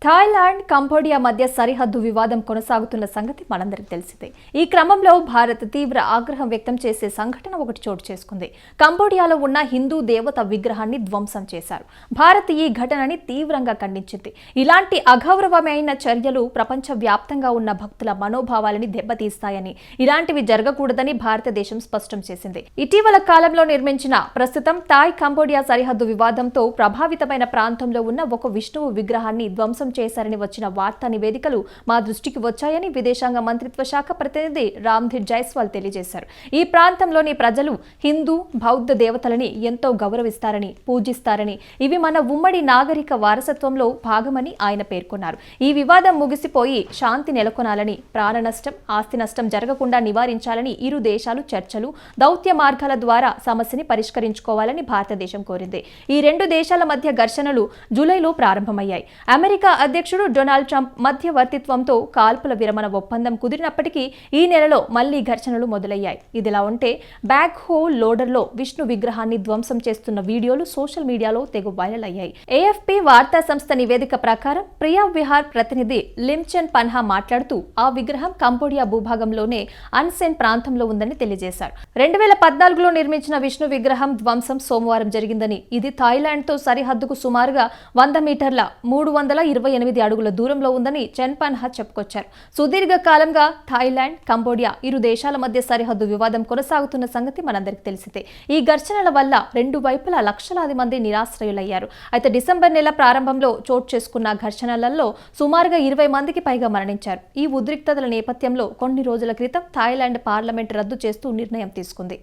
Thailand, Cambodia మధ్య సరిహద్దు వివాదం కొనసాగుతున్న సంగతి మనందరికీ తెలిసిందే. ఈ క్రమంలో భారత్ తీవ్ర ఆగ్రహం వ్యక్తం చేసే సంఘటన ఒకటి చోటు చేసుకుంది. కంబోడియాలో ఉన్న హిందూ దేవత విగ్రహాన్ని ధ్వంసం చేశారు. భారత్ ఈ ఘటనని తీవ్రంగా ఖండించింది. ఇలాంటి అగౌరవమైన చర్యలు ప్రపంచవ్యాప్తంగా ఉన్న భక్తుల మనోభావాలని దెబ్బతీస్తాయని, ఇలాంటివి జరగకూడదని భారతదేశం స్పష్టం చేసింది. ఇటీవల కాలంలో నిర్మించిన ప్రస్తుతం థాయ్ కంబోడియా సరిహద్దు వివాదంతో ప్రభావితమైన ప్రాంతంలో ఉన్న ఒక విష్ణువు విగ్రహాన్ని ధ్వంసం చేశారని వచ్చిన వార్తా నివేదికలు మా దృష్టికి వచ్చాయని విదేశాంగ మంత్రిత్వ శాఖ ప్రతినిధి రామ్ధీర్ జైస్వాల్ తెలియజేశారు. ఈ ప్రాంతంలోని ప్రజలు హిందూ, బౌద్ధ దేవతలని ఎంతో గౌరవిస్తారని, పూజిస్తారని, ఇవి మన ఉమ్మడి నాగరిక వారసత్వంలో భాగమని ఆయన పేర్కొన్నారు. ఈ వివాదం ముగిసిపోయి శాంతి నెలకొనాలని, ప్రాణ నష్టం, ఆస్తి నష్టం జరగకుండా నివారించాలని ఇరు దేశాలు చర్చలు, దౌత్య మార్గాల ద్వారా సమస్యని పరిష్కరించుకోవాలని భారతదేశం కోరింది. ఈ రెండు దేశాల మధ్య ఘర్షణలు జూలైలో ప్రారంభమయ్యాయి. అమెరికా అధ్యక్షుడు డొనాల్డ్ ట్రంప్ మధ్యవర్తిత్వంతో కాల్పుల విరమణ ఒప్పందం కుదిరినప్పటికీ ఈ నెలలో మళ్లీ ఘర్షణలు మొదలయ్యాయి. ఇదిలా ఉంటే బ్యాక్ హో లోడర్లో విష్ణు విగ్రహాన్ని ధ్వంసం చేస్తున్న వీడియోలు సోషల్ మీడియాలో తెగ వైరల్ అయ్యాయి. ఏఎఫ్పీ వార్తా సంస్థ నివేదిక ప్రకారం ప్రియా విహార్ ప్రతినిధి లిమ్చెన్ పన్హా మాట్లాడుతూ ఆ విగ్రహం కంబోడియా భూభాగంలోనే అన్సెన్ ప్రాంతంలో ఉందని తెలియజేశారు. 2014లో నిర్మించిన విష్ణు విగ్రహం ధ్వంసం సోమవారం జరిగిందని, ఇది థాయిలాండ్తో సరిహద్దుకు సుమారుగా 100 మీటర్ల 328 అడుగుల దూరంలో ఉందని చెన్ పన్హా చెప్పుకొచ్చారు. సుదీర్ఘ కాలంగా థాయిలాండ్, కంబోడియా ఇరు దేశాల మధ్య సరిహద్దు వివాదం కొనసాగుతున్న సంగతి మనందరికీ తెలిసిందే. ఈ ఘర్షణల వల్ల రెండు వైపులా లక్షలాది మంది నిరాశ్రయులయ్యారు. అయితే డిసెంబర్ నెల ప్రారంభంలో చోటు చేసుకున్న ఘర్షణలలో సుమారుగా 20 మందికి పైగా మరణించారు. ఈ ఉద్రిక్తతల నేపథ్యంలో కొన్ని రోజుల క్రితం థాయిలాండ్ పార్లమెంట్ రద్దు చేస్తూ నిర్ణయం తీసుకుంది.